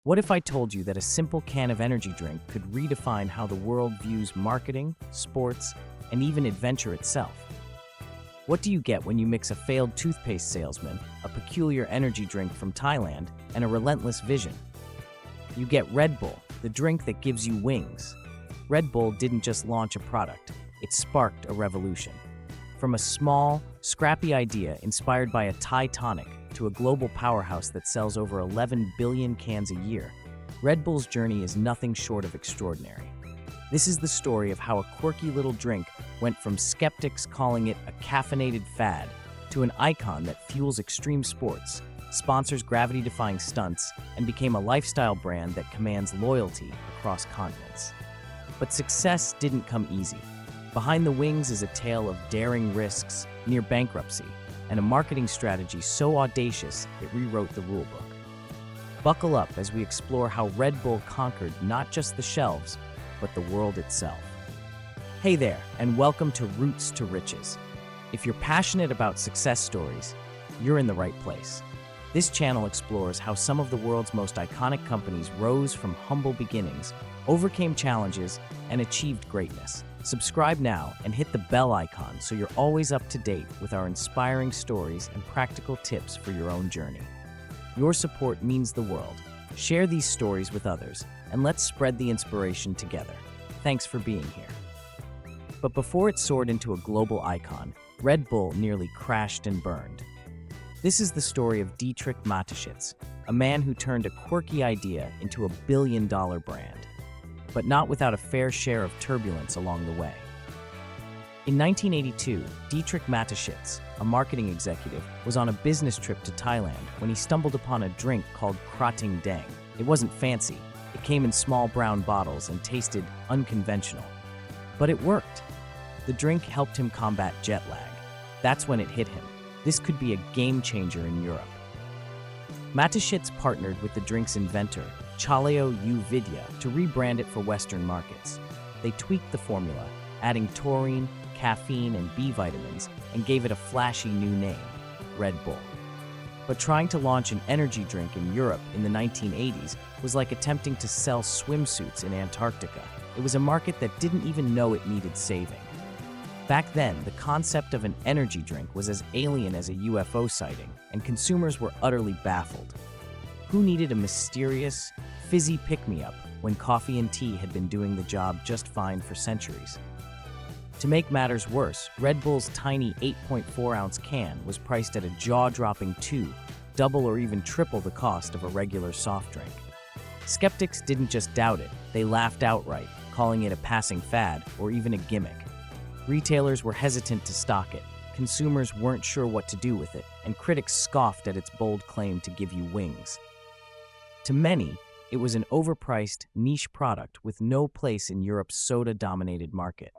What if I told you that a simple can of energy drink could redefine how the world views marketing, sports, and even adventure itself? What do you get when you mix a failed toothpaste salesman, a peculiar energy drink from Thailand, and a relentless vision? You get Red Bull, the drink that gives you wings. Red Bull didn't just launch a product, it sparked a revolution. From a small, scrappy idea inspired by a Thai tonic to a global powerhouse that sells over 11 billion cans a year, Red Bull's journey is nothing short of extraordinary. This is the story of how a quirky little drink went from skeptics calling it a caffeinated fad to an icon that fuels extreme sports, sponsors gravity-defying stunts, and became a lifestyle brand that commands loyalty across continents. But success didn't come easy. Behind the wings is a tale of daring risks, near bankruptcy, and a marketing strategy so audacious it rewrote the rulebook. Buckle up as we explore how Red Bull conquered not just the shelves, but the world itself. Hey there, and welcome to Roots to Riches. If you're passionate about success stories, you're in the right place. This channel explores how some of the world's most iconic companies rose from humble beginnings, overcame challenges, and achieved greatness. Subscribe now and hit the bell icon so you're always up to date with our inspiring stories and practical tips for your own journey. Your support means the world. Share these stories with others, and let's spread the inspiration together. Thanks for being here. But before it soared into a global icon, Red Bull nearly crashed and burned. This is the story of Dietrich Mateschitz, a man who turned a quirky idea into a billion-dollar brand, but not without a fair share of turbulence along the way. In 1982, Dietrich Mateschitz, a marketing executive, was on a business trip to Thailand when he stumbled upon a drink called Krating Dang. It wasn't fancy. It came in small brown bottles and tasted unconventional. But it worked. The drink helped him combat jet lag. That's when it hit him. This could be a game changer in Europe. Mateschitz partnered with the drink's inventor, Chaleo U Vidya, to rebrand it for Western markets. They tweaked the formula, adding taurine, caffeine, and B vitamins, and gave it a flashy new name, Red Bull. But trying to launch an energy drink in Europe in the 1980s was like attempting to sell swimsuits in Antarctica. It was a market that didn't even know it needed saving. Back then, the concept of an energy drink was as alien as a UFO sighting, and consumers were utterly baffled. Who needed a mysterious, fizzy pick-me-up when coffee and tea had been doing the job just fine for centuries? To make matters worse, Red Bull's tiny 8.4-ounce can was priced at a jaw-dropping double or even triple the cost of a regular soft drink. Skeptics didn't just doubt it, they laughed outright, calling it a passing fad or even a gimmick. Retailers were hesitant to stock it, consumers weren't sure what to do with it, and critics scoffed at its bold claim to give you wings. To many, it was an overpriced, niche product with no place in Europe's soda-dominated market.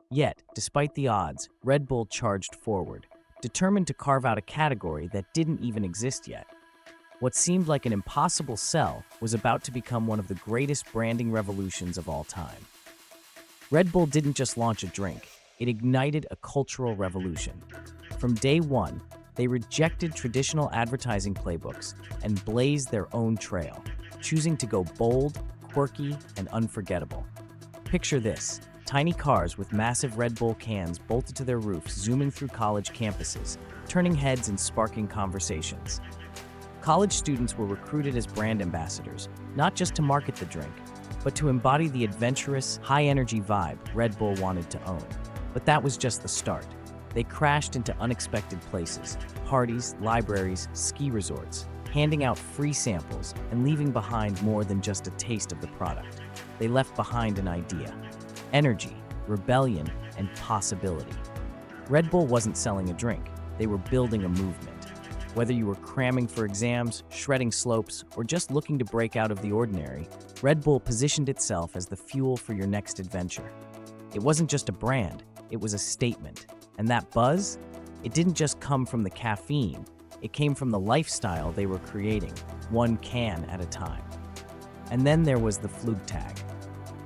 Yet, despite the odds, Red Bull charged forward, determined to carve out a category that didn't even exist yet. What seemed like an impossible sell was about to become one of the greatest branding revolutions of all time. Red Bull didn't just launch a drink, it ignited a cultural revolution. From day one, they rejected traditional advertising playbooks and blazed their own trail, choosing to go bold, quirky, and unforgettable. Picture this: tiny cars with massive Red Bull cans bolted to their roofs zooming through college campuses, turning heads and sparking conversations. College students were recruited as brand ambassadors, not just to market the drink, but to embody the adventurous, high-energy vibe Red Bull wanted to own. But that was just the start. They crashed into unexpected places: parties, libraries, ski resorts, handing out free samples and leaving behind more than just a taste of the product. They left behind an idea: energy, rebellion, and possibility. Red Bull wasn't selling a drink, they were building a movement. Whether you were cramming for exams, shredding slopes, or just looking to break out of the ordinary, Red Bull positioned itself as the fuel for your next adventure. It wasn't just a brand, it was a statement. And that buzz? It didn't just come from the caffeine, it came from the lifestyle they were creating, one can at a time. And then there was the Flugtag.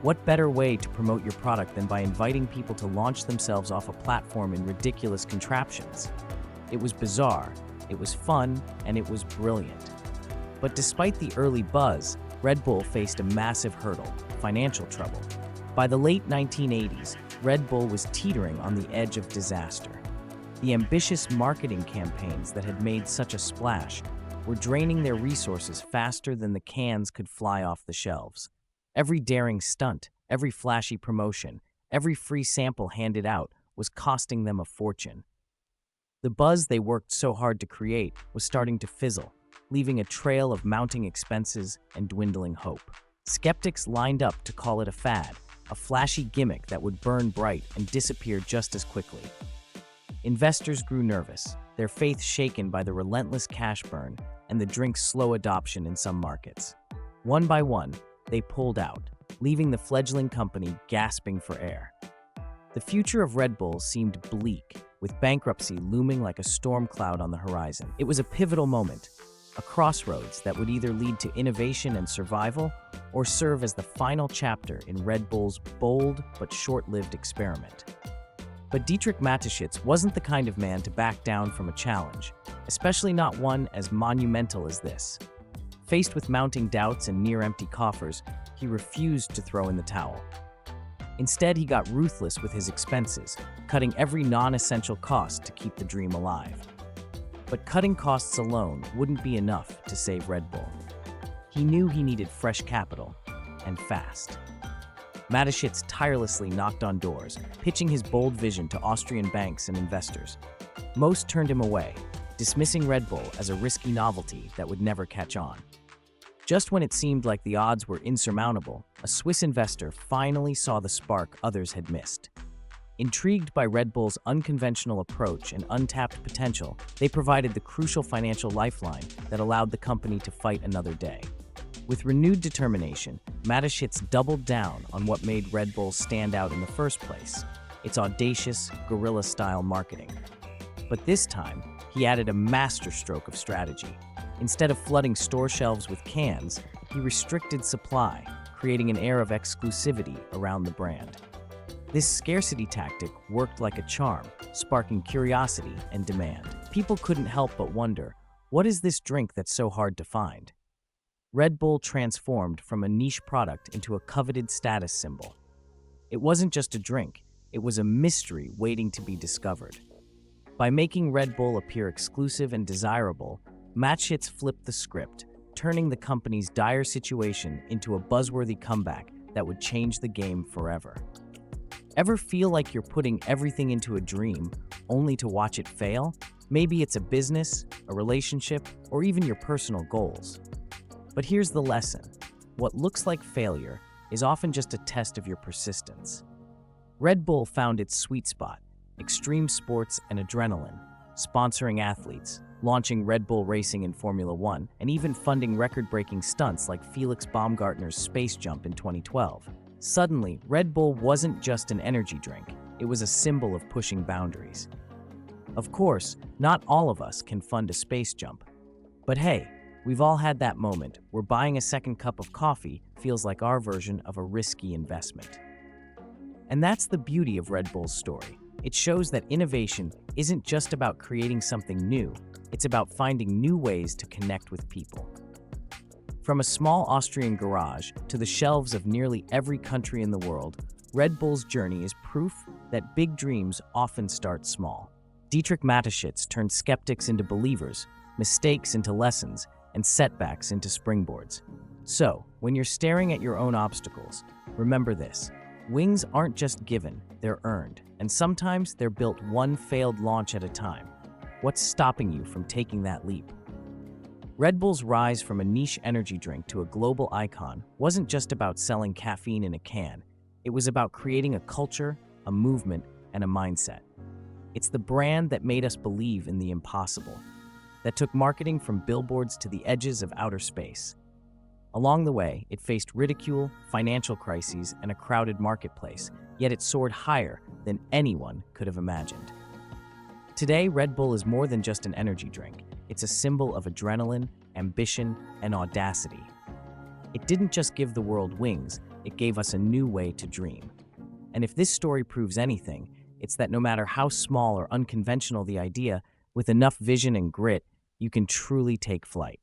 What better way to promote your product than by inviting people to launch themselves off a platform in ridiculous contraptions? It was bizarre, it was fun, and it was brilliant. But despite the early buzz, Red Bull faced a massive hurdle: financial trouble. By the late 1980s, Red Bull was teetering on the edge of disaster. The ambitious marketing campaigns that had made such a splash were draining their resources faster than the cans could fly off the shelves. Every daring stunt, every flashy promotion, every free sample handed out was costing them a fortune. The buzz they worked so hard to create was starting to fizzle, leaving a trail of mounting expenses and dwindling hope. Skeptics lined up to call it a fad, a flashy gimmick that would burn bright and disappear just as quickly. Investors grew nervous, their faith shaken by the relentless cash burn and the drink's slow adoption in some markets. One by one, they pulled out, leaving the fledgling company gasping for air. The future of Red Bull seemed bleak, with bankruptcy looming like a storm cloud on the horizon. It was a pivotal moment, a crossroads that would either lead to innovation and survival or serve as the final chapter in Red Bull's bold but short-lived experiment. But Dietrich Mateschitz wasn't the kind of man to back down from a challenge, especially not one as monumental as this. Faced with mounting doubts and near-empty coffers, he refused to throw in the towel. Instead, he got ruthless with his expenses, cutting every non-essential cost to keep the dream alive. But cutting costs alone wouldn't be enough to save Red Bull. He knew he needed fresh capital, and fast. Mateschitz tirelessly knocked on doors, pitching his bold vision to Austrian banks and investors. Most turned him away, dismissing Red Bull as a risky novelty that would never catch on. Just when it seemed like the odds were insurmountable, a Swiss investor finally saw the spark others had missed. Intrigued by Red Bull's unconventional approach and untapped potential, they provided the crucial financial lifeline that allowed the company to fight another day. With renewed determination, Mateschitz doubled down on what made Red Bull stand out in the first place: its audacious, guerrilla-style marketing. But this time, he added a masterstroke of strategy. Instead of flooding store shelves with cans, he restricted supply, creating an air of exclusivity around the brand. This scarcity tactic worked like a charm, sparking curiosity and demand. People couldn't help but wonder, what is this drink that's so hard to find? Red Bull transformed from a niche product into a coveted status symbol. It wasn't just a drink, it was a mystery waiting to be discovered. By making Red Bull appear exclusive and desirable, Mateschitz flipped the script, turning the company's dire situation into a buzzworthy comeback that would change the game forever. Ever feel like you're putting everything into a dream, only to watch it fail? Maybe it's a business, a relationship, or even your personal goals. But here's the lesson. What looks like failure is often just a test of your persistence. Red Bull found its sweet spot: extreme sports and adrenaline, sponsoring athletes, launching Red Bull Racing in Formula One, and even funding record-breaking stunts like Felix Baumgartner's space jump in 2012. Suddenly, Red Bull wasn't just an energy drink, it was a symbol of pushing boundaries. Of course, not all of us can fund a space jump. But hey, we've all had that moment where buying a second cup of coffee feels like our version of a risky investment. And that's the beauty of Red Bull's story. It shows that innovation isn't just about creating something new, it's about finding new ways to connect with people. From a small Austrian garage to the shelves of nearly every country in the world, Red Bull's journey is proof that big dreams often start small. Dietrich Mateschitz turned skeptics into believers, mistakes into lessons, and setbacks into springboards. So, when you're staring at your own obstacles, remember this: wings aren't just given, they're earned, and sometimes they're built one failed launch at a time. What's stopping you from taking that leap? Red Bull's rise from a niche energy drink to a global icon wasn't just about selling caffeine in a can. It was about creating a culture, a movement, and a mindset. It's the brand that made us believe in the impossible, that took marketing from billboards to the edges of outer space. Along the way, it faced ridicule, financial crises, and a crowded marketplace, yet it soared higher than anyone could have imagined. Today, Red Bull is more than just an energy drink. It's a symbol of adrenaline, ambition, and audacity. It didn't just give the world wings, it gave us a new way to dream. And if this story proves anything, it's that no matter how small or unconventional the idea, with enough vision and grit, you can truly take flight.